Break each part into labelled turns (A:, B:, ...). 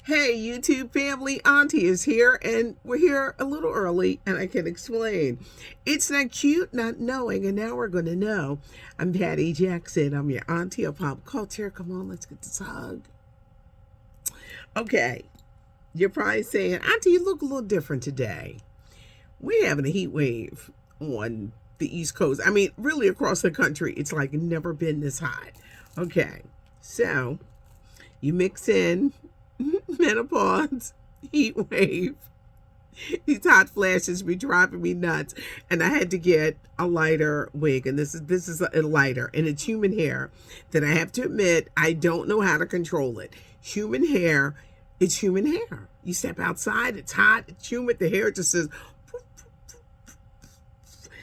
A: Hey, YouTube family, Auntie is here, and we're here a little early, and I can explain. It's not cute not knowing, and now we're going to know. I'm Patty Jackson. I'm your auntie of pop culture. Come on, let's get this hug. Okay, you're probably saying, Auntie, you look a little different today. We're having a heat wave on the East Coast. I mean, really across the country. It's like never been this hot. Okay, so you mix in menopause, heat wave. These hot flashes be driving me nuts, and I had to get a lighter wig, and this is a lighter, and it's human hair. That I have to admit, I don't know how to control it. Human hair, it's human hair. You step outside, it's hot, it's humid, the hair just says.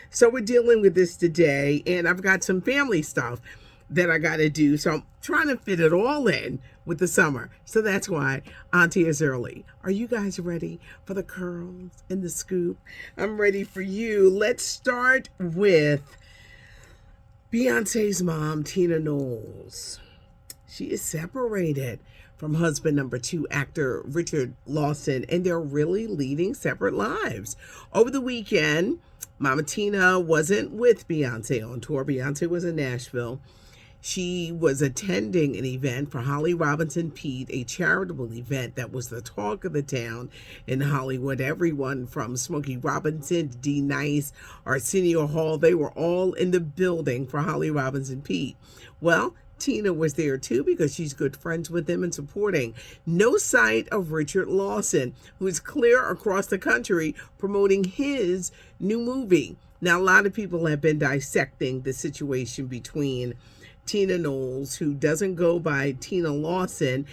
A: So we're dealing with this today, and I've got some family stuff that I got to do. So I'm trying to fit it all in with the summer. So that's why Auntie is early. Are you guys ready for the curls and the scoop? I'm ready for you. Let's start with Beyonce's mom, Tina Knowles. She is separated from husband number 2 actor Richard Lawson, and they're really leading separate lives. Over the weekend, Mama Tina wasn't with Beyonce on tour. Beyonce was in Nashville. She was attending an event for Holly Robinson Peete, a charitable event that was the talk of the town in Hollywood. Everyone from Smokey Robinson to D. Nice, Arsenio Hall, they were all in the building for Holly Robinson Peete. Well, Tina was there too because she's good friends with them and supporting. No sight of Richard Lawson, who is clear across the country promoting his new movie. Now, a lot of people have been dissecting the situation between Tina Knowles, who doesn't go by Tina Lawson.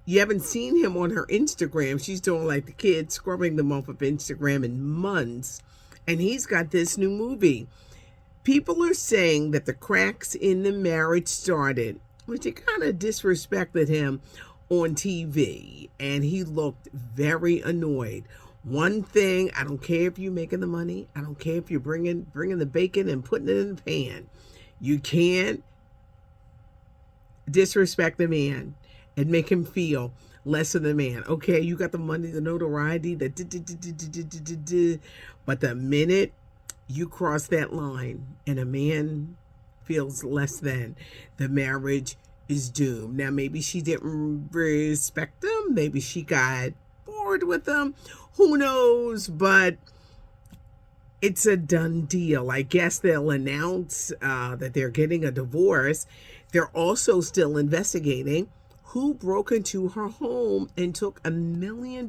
A: You haven't seen him on her Instagram. She's doing like the kids, scrubbing them off of Instagram in months. And he's got this new movie. People are saying that the cracks in the marriage started when she kind of disrespected him on TV. And he looked very annoyed. One thing, I don't care if you're making the money. I don't care if you're bringing the bacon and putting it in the pan. You can't disrespect the man and make him feel less of the man. Okay, you got the money, the notoriety, but the minute you cross that line and a man feels less than, the marriage is doomed. Now, maybe she didn't respect him. Maybe she got bored with him. Who knows? But it's a done deal. I guess they'll announce that they're getting a divorce. They're also still investigating who broke into her home and took $1 million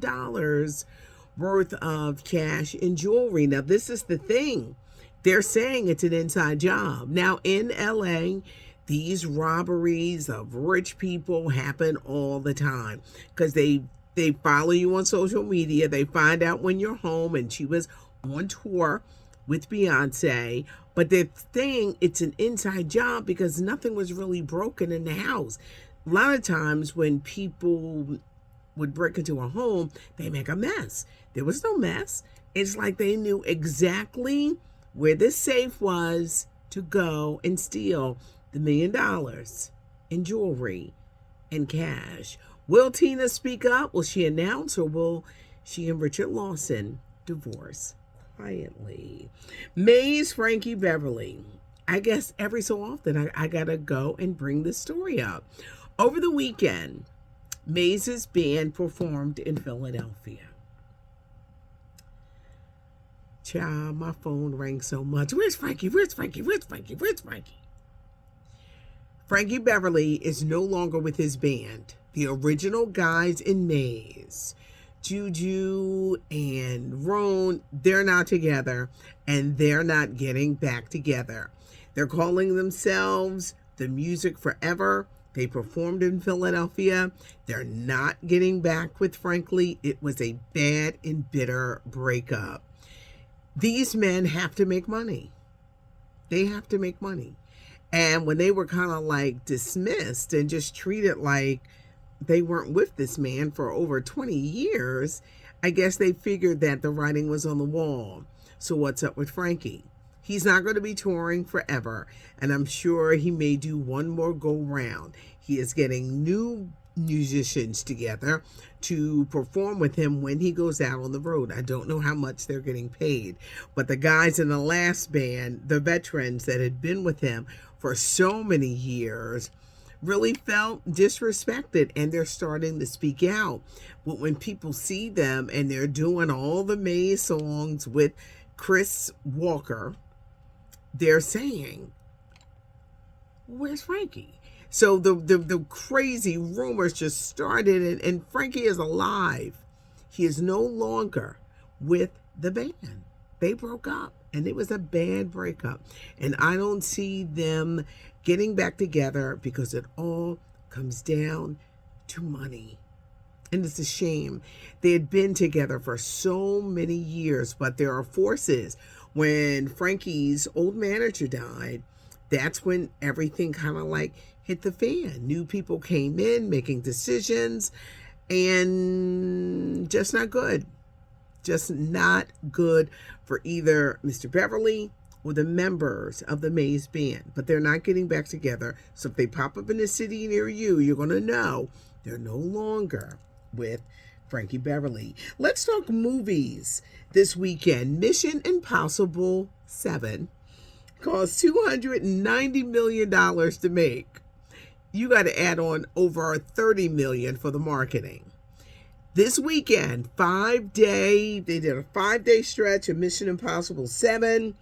A: worth of cash and jewelry. Now, this is the thing. They're saying it's an inside job. Now, in LA, these robberies of rich people happen all the time because they follow you on social media. They find out when you're home, and she was on tour with Beyonce, but they're saying it's an inside job because nothing was really broken in the house. A lot of times when people would break into a home, they make a mess. There was no mess. It's like they knew exactly where this safe was to go and steal the $1 million in jewelry and cash. Will Tina speak up? Will she announce, or will she and Richard Lawson divorce quietly? Maze Frankie Beverly. I guess every so often I gotta go and bring this story up. Over the weekend, Maze's band performed in Philadelphia. Child, my phone rang so much. Where's Frankie? Where's Frankie? Where's Frankie? Where's Frankie? Frankie Beverly is no longer with his band. The original guys in Maze, Juju and Roan, they're not together, and they're not getting back together. They're calling themselves The Music Forever. They performed in Philadelphia. They're not getting back with Frankly. It was a bad and bitter breakup. These men have to make money. They have to make money. And when they were kind of like dismissed and just treated like they weren't with this man for over 20 years, I guess they figured that the writing was on the wall. So what's up with Frankie? He's not going to be touring forever, and I'm sure he may do one more go round. He is getting new musicians together to perform with him when he goes out on the road. I don't know how much they're getting paid, but the guys in the last band, the veterans that had been with him for so many years, really felt disrespected, and they're starting to speak out. But when people see them and they're doing all the Maze songs with Chris Walker, they're saying, where's Frankie? So the crazy rumors just started, and Frankie is alive. He is no longer with the band. They broke up, and it was a bad breakup. And I don't see them getting back together because it all comes down to money. And it's a shame. They had been together for so many years, but there are forces. When Frankie's old manager died, that's when everything kind of like hit the fan. New people came in making decisions, and just not good. Just not good for either Mr. Beverly or the members of the Maze band. But they're not getting back together. So if they pop up in a city near you, you're going to know they're no longer with Frankie Beverly. Let's talk movies this weekend. Mission Impossible 7 cost $290 million to make. You got to add on over $30 million for the marketing. This weekend, they did a 5-day stretch of Mission Impossible 7.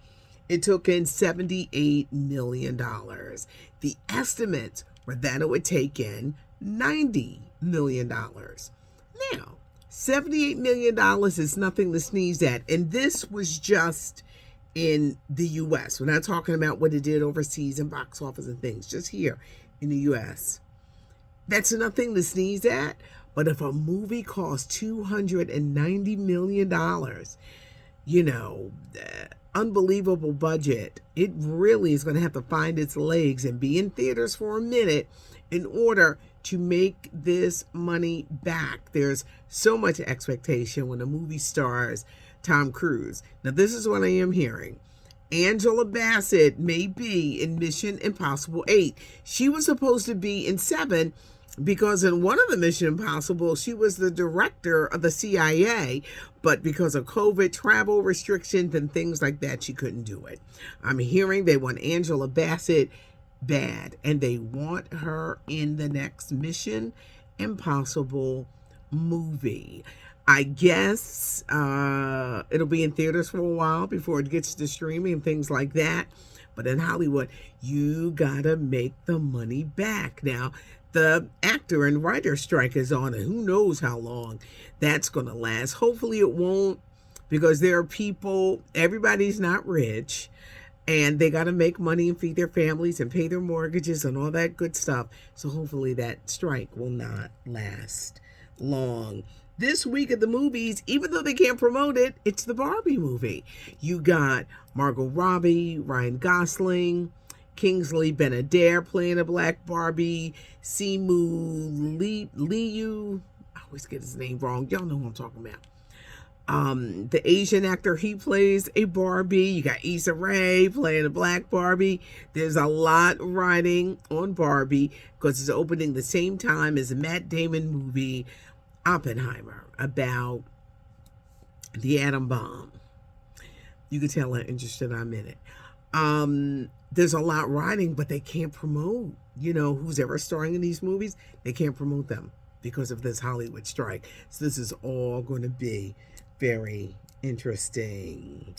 A: It took in $78 million. The estimates were that it would take in $90 million. Now, $78 million is nothing to sneeze at. And this was just in the U.S. We're not talking about what it did overseas in box office and things, just here in the U.S. That's nothing to sneeze at. But if a movie costs $290 million, unbelievable budget, it really is going to have to find its legs and be in theaters for a minute in order to make this money back. There's so much expectation when a movie stars Tom Cruise. Now, this is what I am hearing. Angela Bassett may be in Mission Impossible 8. She was supposed to be in 7 because in one of the Mission Impossible, she was the director of the CIA, but because of COVID travel restrictions and things like that, she couldn't do it. I'm hearing they want Angela Bassett bad, and they want her in the next Mission Impossible movie. I guess it'll be in theaters for a while before it gets to streaming and things like that. But in Hollywood, you gotta make the money back. Now, the actor and writer strike is on, and who knows how long that's going to last. Hopefully it won't, because there are people, everybody's not rich, and they got to make money and feed their families and pay their mortgages and all that good stuff. So hopefully that strike will not last long. This week at the movies, even though they can't promote it, it's the Barbie movie. You got Margot Robbie, Ryan Kingsley Ben-Adir playing a black Barbie, Simu Liu, I always get his name wrong. Y'all know who I'm talking about. The Asian actor, he plays a Barbie. You got Issa Rae playing a black Barbie. There's a lot riding on Barbie because it's opening the same time as a Matt Damon movie, Oppenheimer, about the atom bomb. You can tell how interested I'm in it. There's a lot riding, but they can't promote, who's ever starring in these movies. They can't promote them because of this Hollywood strike. So this is all going to be very interesting.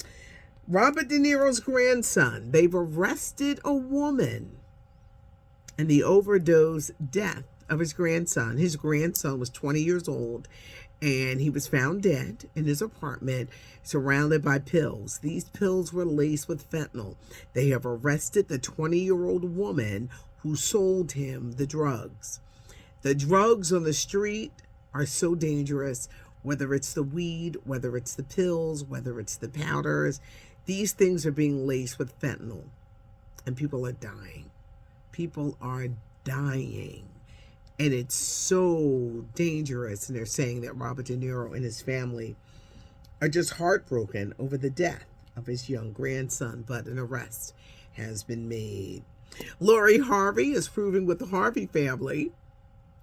A: Robert De Niro's grandson, they've arrested a woman in the overdose death of his grandson. His grandson was 20 years old, and he was found dead in his apartment, surrounded by pills. These pills were laced with fentanyl. They have arrested the 20-year-old woman who sold him the drugs. The drugs on the street are so dangerous, whether it's the weed, whether it's the pills, whether it's the powders. These things are being laced with fentanyl, and people are dying. People are dying. And it's so dangerous. And they're saying that Robert De Niro and his family are just heartbroken over the death of his young grandson. But an arrest has been made. Lori Harvey is proving with the Harvey family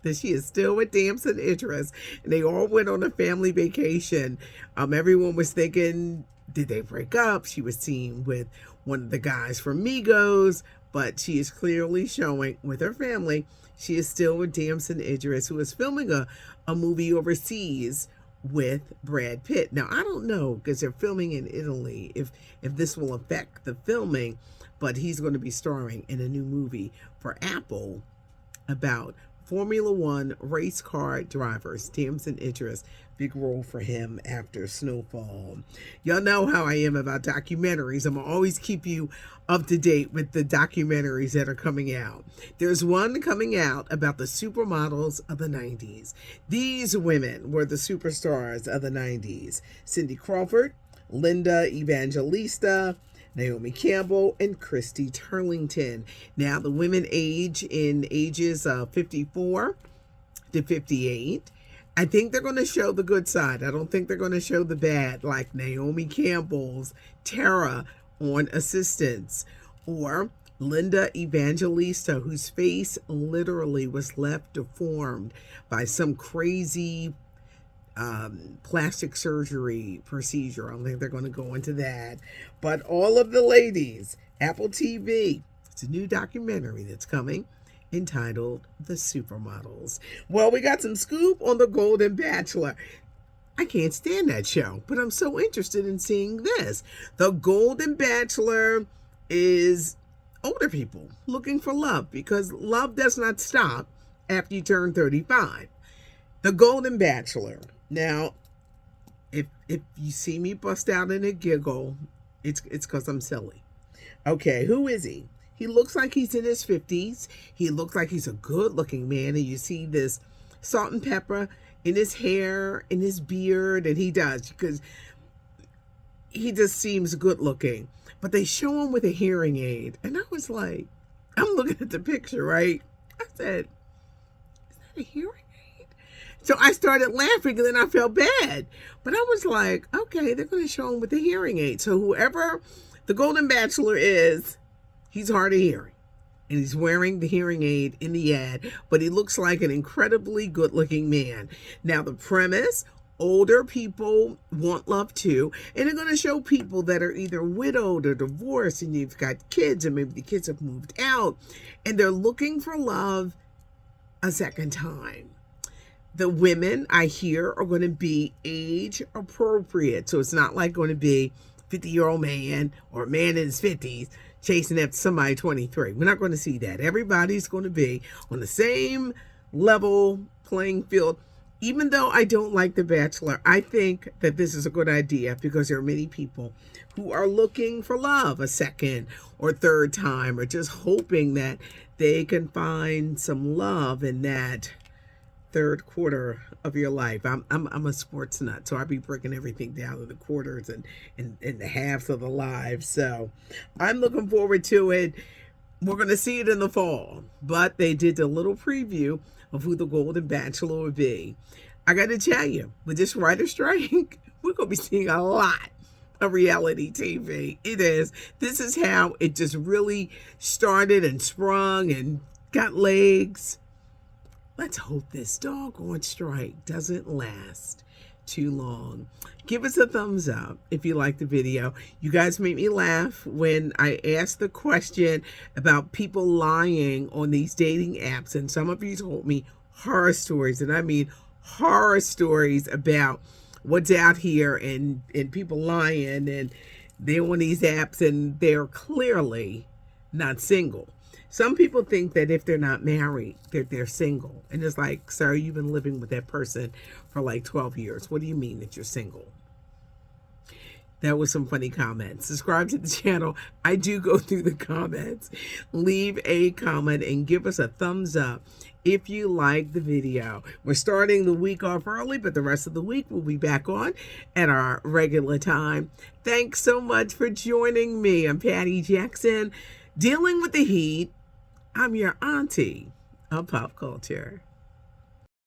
A: that she is still with Damson Idris, and they all went on a family vacation. Everyone was thinking, did they break up? She was seen with one of the guys from Migos, but she is clearly showing with her family she is still with Damson Idris, who is filming a movie overseas with Brad Pitt. Now, I don't know, because they're filming in Italy, if this will affect the filming, but he's going to be starring in a new movie for Apple about Formula One race car drivers. Damson Idris, big role for him after Snowfall. Y'all know how I am about documentaries. I'm going to always keep you up to date with the documentaries that are coming out. There's one coming out about the supermodels of the 90s. These women were the superstars of the 90s. Cindy Crawford, Linda Evangelista, Naomi Campbell, and Christy Turlington. Now, the women age in ages 54 to 58. I think they're going to show the good side. I don't think they're going to show the bad, like Naomi Campbell's Tara on Assistance, or Linda Evangelista, whose face literally was left deformed by some crazy plastic surgery procedure. I don't think they're going to go into that. But all of the ladies, Apple TV, it's a new documentary that's coming entitled The Supermodels. Well, we got some scoop on the Golden Bachelor. I can't stand that show, but I'm so interested in seeing this. The Golden Bachelor is older people looking for love, because love does not stop after you turn 35. The Golden Bachelor. Now, if you see me bust out in a giggle, it's because I'm silly. Okay, who is he? He looks like he's in his 50s. He looks like he's a good-looking man, and you see this salt and pepper in his hair, in his beard, and he does, because he just seems good-looking. But they show him with a hearing aid, and I was like, I'm looking at the picture, right? I said, is that a hearing aid? So I started laughing, and then I felt bad. But I was like, okay, they're going to show him with the hearing aid. So whoever the Golden Bachelor is, he's hard of hearing. And he's wearing the hearing aid in the ad, but he looks like an incredibly good-looking man. Now, the premise, older people want love too, and they're going to show people that are either widowed or divorced, and you've got kids, and maybe the kids have moved out, and they're looking for love a second time. The women, I hear, are going to be age appropriate, so it's not like going to be a 50-year-old man or a man in his 50s chasing after somebody 23. We're not going to see that. Everybody's going to be on the same level playing field. Even though I don't like The Bachelor, I think that this is a good idea, because there are many people who are looking for love a second or third time, or just hoping that they can find some love in that third quarter of your life. I'm a sports nut, so I be breaking everything down to the quarters and the halves of the lives. So I'm looking forward to it. We're going to see it in the fall, but they did a little preview of who the Golden Bachelor would be. I got to tell you, with this writer strike, we're going to be seeing a lot of reality TV. It is. This is how it just really started and sprung and got legs. Let's hope this doggone strike doesn't last too long. Give us a thumbs up if you like the video. You guys make me laugh when I ask the question about people lying on these dating apps. And some of you told me horror stories, and I mean horror stories about what's out here and people lying, and they're on these apps and they're clearly not single. Some people think that if they're not married, they're single. And it's like, sir, you've been living with that person for like 12 years. What do you mean that you're single? That was some funny comments. Subscribe to the channel. I do go through the comments. Leave a comment and give us a thumbs up if you like the video. We're starting the week off early, but the rest of the week we'll be back on at our regular time. Thanks so much for joining me. I'm Patty Jackson, dealing with the heat. I'm your auntie of pop culture.